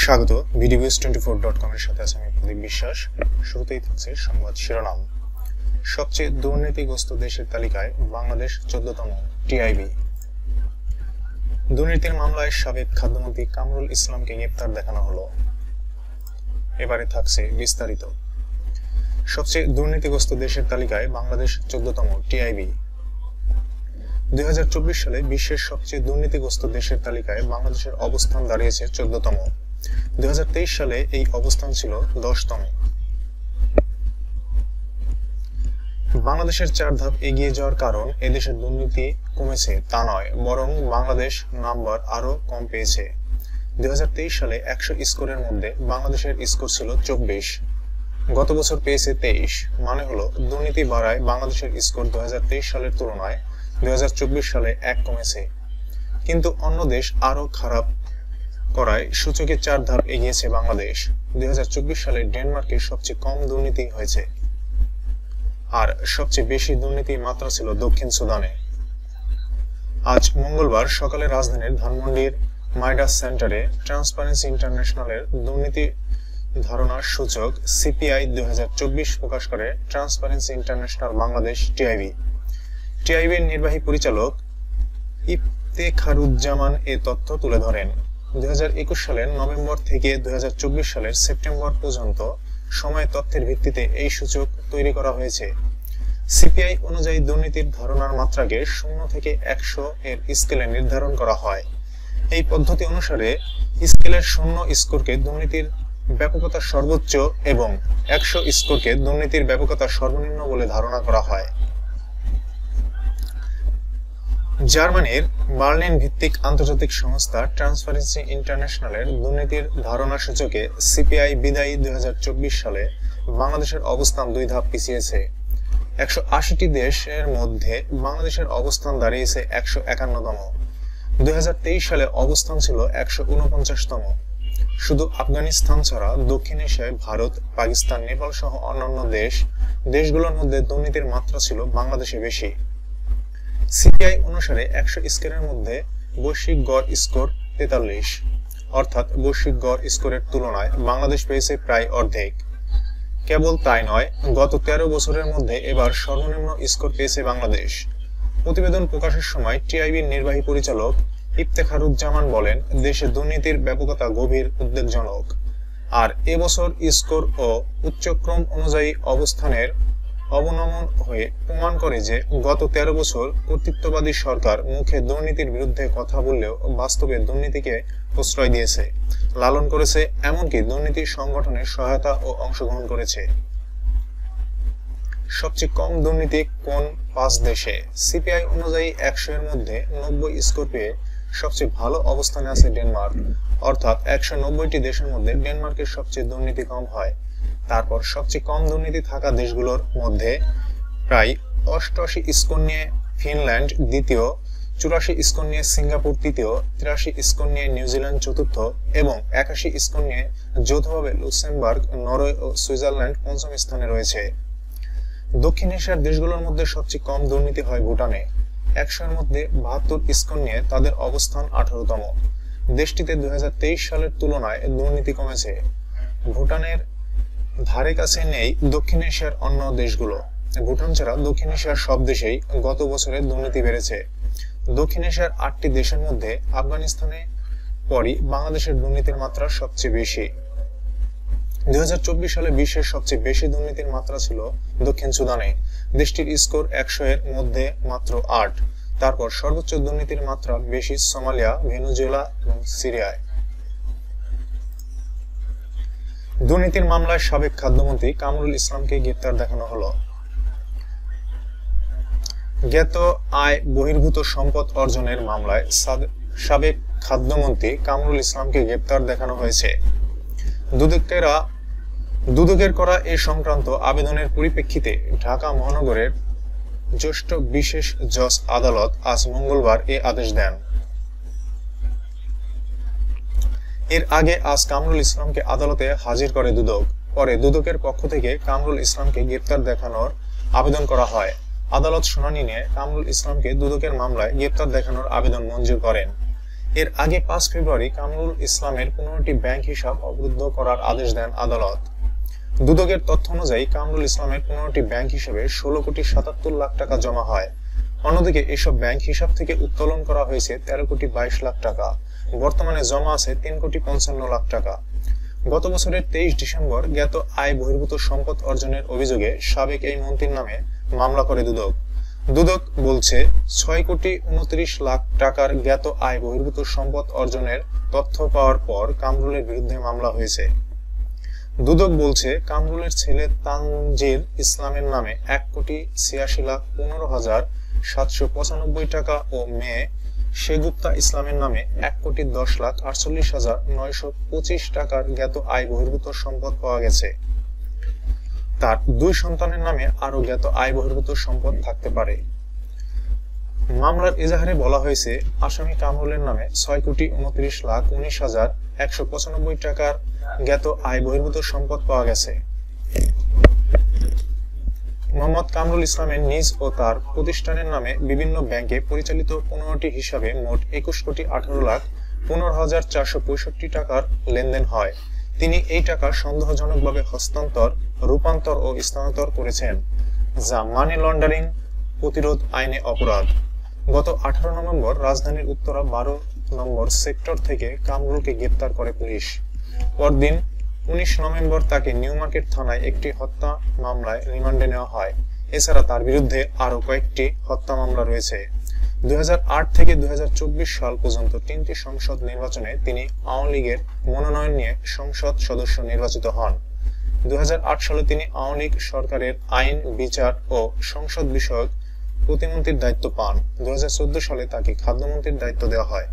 স্বাগত ভিডিওস24.com এর সাথে আছে আমি প্রদীপ বিশ্বাস। শুরুতেই থাকছে সংবাদ শিরোনাম। সবচেয়ে দুর্নীতিগ্রস্ত দেশের তালিকায় বাংলাদেশ 14তম। টিআইবি দুর্নীতির মামলায় সাবেক খাদ্যমন্ত্রী কামরুল ইসলামকে গ্রেপ্তার দেখানো হলো। এবারে থাকছে বিস্তারিত। সবচেয়ে দুর্নীতিগ্রস্ত দেশের তালিকায় বাংলাদেশ 14তম। টিআইবি 2024 সালে বিশ্বের সবচেয়ে দুর্নীতিগ্রস্ত দেশের তালিকায় বাংলাদেশের অবস্থান দাঁড়িয়েছে 14তম। 2023 সালে এই অবস্থান ছিল 10তম। বাংলাদেশের 4 ধাপ এগিয়ে যাওয়ার কারণ এদেশের দুর্নীতি কমেছে তা নয়, বরং বাংলাদেশ নাম্বার আরো কম পেয়েছে। 2023 সালে 100 স্কোরের মধ্যে বাংলাদেশের স্কোর ছিল 24, গত বছর পেয়েছে 23। মানে হলো দুর্নীতি বাড়ায় বাংলাদেশের স্কোর 2023 সালের তুলনায় 2024 সালে 1 কমেছে। কিন্তু অন্য দেশ আরো খারাপ করায় সূচকে 4 ধাপ এগিয়েছে বাংলাদেশ। 2024 সালে ডেনমার্কে সবচেয়ে কম দুর্নীতি হয়েছে, আর সবচেয়ে বেশি দুর্নীতির মাত্রা ছিল দক্ষিণ সুদানে। আজ মঙ্গলবার সকালে রাজধানীর ধানমন্ডির মাইডাস সেন্টারে ট্রান্সপারেন্সি ইন্টারন্যাশনালের দুর্নীতি ধারণা সূচক সিপিআই 2024 প্রকাশ করে ট্রান্সপারেন্সি ইন্টারন্যাশনাল বাংলাদেশ টিআইবি। টিআইবির নির্বাহী পরিচালক ইফতেখারুজ্জামান এ তথ্য তুলে ধরেন। 2021 সালের নভেম্বর থেকে 2024 সালের সেপ্টেম্বর পর্যন্ত সময় তথ্যের ভিত্তিতে এই সূচক তৈরি করা হয়েছে। সিপিআই অনুযায়ী দুর্নীতির ধারণার মাত্রাকে 0 থেকে 100 এর স্কেলে নির্ধারণ করা হয়। এই পদ্ধতি অনুসারে স্কেলের 0 স্কোরকে দুর্নীতির ব্যাপকতা সর্বোচ্চ এবং 100 স্কোরকে দুর্নীতির ব্যাপকতা সর্বনিম্ন বলে ধারণা করা হয়। জার্মানির বার্লিন ভিত্তিক আন্তর্জাতিক সংস্থা ট্রান্সপারেন্সি ইন্টারন্যাশনালের দুর্নীতির ধারণা সূচকে সিপিআই বিদায়ী 2024 সালে বাংলাদেশের অবস্থান 2 ধাপ পিছিয়েছে। 180টি দেশের মধ্যে বাংলাদেশের অবস্থান দাঁড়িয়েছে 151তম। 2023 সালে অবস্থান ছিল 149তম। শুধু আফগানিস্তান ছাড়া দক্ষিণ এশিয়ায় ভারত, পাকিস্তান, নেপাল সহ অন্যান্য দেশগুলোর মধ্যে দুর্নীতির মাত্রা ছিল বাংলাদেশে বেশি। সিপিআই অনুসারে 100 স্কোরের মধ্যে বৈশ্বিক গড় স্কোর 43, অর্থাৎ বৈশ্বিক গড় স্কোরের তুলনায় বাংলাদেশ পেয়েছে প্রায় অর্ধেক। কেবল তাই নয়, গত 13 বছরের মধ্যে এবার সর্বনিম্ন স্কোর পেয়েছে বাংলাদেশ। প্রতিবেদন প্রকাশের সময় টিআইবির নির্বাহী পরিচালক ইফতেখারুজ্জামান বলেন, দেশে দুর্নীতির ব্যাপকতা গভীর উদ্বেগজনক। আর এবছর স্কোর ও উচ্চক্রম অনুযায়ী অবস্থানের অবনমন হয়ে প্রমাণ করে যে গত 13 বছর কর্তৃত্ববাদী সরকার মুখে দুর্নীতির বিরুদ্ধে কথা বললেও বাস্তবে দুর্নীতিকে প্রশ্রয় দিয়েছে, লালন করেছে, এমনকি দুর্নীতি সংগঠনে সহায়তা ও অংশগ্রহণ করেছে। সবচেয়ে কম দুর্নীতি কোন 5 দেশে? সিপিআই অনুযায়ী 100 এর মধ্যে 90 স্কোর পেয়ে সবচেয়ে ভালো অবস্থানে আছে ডেনমার্ক, অর্থাৎ 190টি দেশের মধ্যে ডেনমার্কের সবচেয়ে দুর্নীতি কম হয়। তারপর সবচেয়ে কম দুর্নীতি থাকা দেশগুলোর মধ্যে প্রায় 88 স্কোর নিয়ে ফিনল্যান্ড দ্বিতীয়, 84 স্কোর নিয়ে সিঙ্গাপুর তৃতীয়, 83 স্কোর নিয়ে নিউজিল্যান্ড চতুর্থ এবং 81 স্কোর নিয়ে যৌথভাবে লুক্সেমবার্গ, নরওয়ে ও সুইজারল্যান্ড 5ম স্থানে রয়েছে। দক্ষিণ এশিয়ার দেশগুলোর মধ্যে সবচেয়ে কম দুর্নীতি হয় ভুটানে। 100 এর মধ্যে 72 স্কোর নিয়ে তাদের অবস্থান 18তম। দেশটিতে 2023 সালের তুলনায় দুর্নীতি কমেছে। ভুটানের ধারে কাছে নেই দক্ষিণ এশিয়ার অন্য দেশগুলো। ভুটান ছাড়া দক্ষিণ এশিয়ার সব দেশেই গত বছরে দুর্নীতি বেড়েছে। দক্ষিণ এশিয়ার 8টি দেশের মধ্যে আফগানিস্তানে পরই বাংলাদেশের দুর্নীতির মাত্রা সবচেয়ে বেশি। 2024 সালে বিশ্বের সবচেয়ে বেশি দুর্নীতির মাত্রা ছিল দক্ষিণ সুদানে। দেশটির স্কোর 100 এর মধ্যে মাত্র 8। তারপর সর্বোচ্চ দুর্নীতির মাত্রা বেশি সোমালিয়া, ভেনেজুয়েলা এবং সিরিয়ায়। দুর্নীতির মামলায় সাবেক খাদ্যমন্ত্রী কামরুল ইসলামকে গ্রেপ্তার দেখানো হলো। জ্ঞাত আয় বহির্ভূত সম্পদ অর্জনের মামলায় সাবেক খাদ্যমন্ত্রী কামরুল ইসলামকে গ্রেপ্তার দেখানো হয়েছে। দুদকের করা এ সংক্রান্ত আবেদনের পরিপ্রেক্ষিতে ঢাকা মহানগরের জ্যেষ্ঠ বিশেষ জজ আদালত আজ মঙ্গলবার এ আদেশ দেন। এর আগে আজ কামরুল ইসলামকে আদালতে হাজির করে দুদক। পরে দুদকের পক্ষ থেকে কামরুল ইসলামকে গ্রেপ্তার দেখানোর আবেদন করা হয়। আদালত শুনানি নিয়ে কামরুল ইসলামকে দুদকের মামলায় গ্রেপ্তার দেখানোর আবেদন মঞ্জুর করেন। এর আগে 5 ফেব্রুয়ারি কামরুল ইসলামের 15টি ব্যাংক হিসাব অবরুদ্ধ করার আদেশ দেন আদালত। দুদকের তথ্য অনুযায়ী কামরুল ইসলামের 15টি ব্যাংক হিসাবে 16,77,00,000 টাকা জমা হয়। অন্যদিকে এসব ব্যাংক হিসাব থেকে উত্তোলন করা হয়েছে 13,22,00,000 টাকা। বর্তমানে জমা আছে 3,55,00,000 টাকা। গত বছরের 23 ডিসেম্বর জ্ঞাত আয় বহির্ভূত সম্পদ অর্জনের অভিযোগে সাবেক এই মন্ত্রীর নামে মামলা করে দুদক। দুদক বলছে 6,29,00,000 টাকার জ্ঞাত আয় বহির্ভূত সম্পদ অর্জনের তথ্য পাওয়ার পর কামরুলের বিরুদ্ধে মামলা হয়েছে। দুদক বলছে কামরুলের ছেলে তানজির ইসলামের নামে 1,86,15,795 টাকা ও মেয়ে সেগুপ্তা ইসলামের নামে 1,10,48,925 টাকার জ্ঞাত আয় বহির্ভূত সম্পদ পাওয়া গেছে। তার 2 সন্তানের নামে আরো জ্ঞাত আয় বহির্ভূত সম্পদ থাকতে পারে। মামলার এজাহারে বলা হয়েছে আসামি কামরুলের নামে 6,29,19,195 টাকার জ্ঞাত আয় বহির্ভূত সম্পদ পাওয়া গেছে। মোহাম্মদ কামরুল ইসলামের নিজ ও তার প্রতিষ্ঠানের নামে বিভিন্ন ব্যাংকে পরিচালিত 15টি হিসাবে মোট 21,18,15,465 টাকার লেনদেন হয়। তিনি এই টাকা সন্দেহজনকভাবে হস্তান্তর, রূপান্তর ও স্থানান্তর করেছেন, যা মানি লন্ডারিং প্রতিরোধ আইনে অপরাধ। গত 18 নভেম্বর রাজধানীর উত্তরা 12 নম্বর সেক্টর থেকে কামরুলকে গ্রেপ্তার করে পুলিশ। পরদিন 19 নভেম্বর তাকে নিউ মার্কেট থানায় একটি হত্যা মামলায় রিমান্ডে নেওয়া হয়। এছাড়া তার বিরুদ্ধে আরো কয়েকটি হত্যা মামলা রয়েছে। 2008 থেকে 2024 সাল পর্যন্ত 3টি সংসদ নির্বাচনে তিনি আওয়ামী লীগের মনোনয়ন নিয়ে সংসদ সদস্য নির্বাচিত হন। 2008 সালে তিনি আওয়ামী লীগ সরকারের আইন, বিচার ও সংসদ বিষয়ক প্রতিমন্ত্রীর দায়িত্ব পান। 2014 সালে তাকে খাদ্যমন্ত্রীর দায়িত্ব দেওয়া হয়।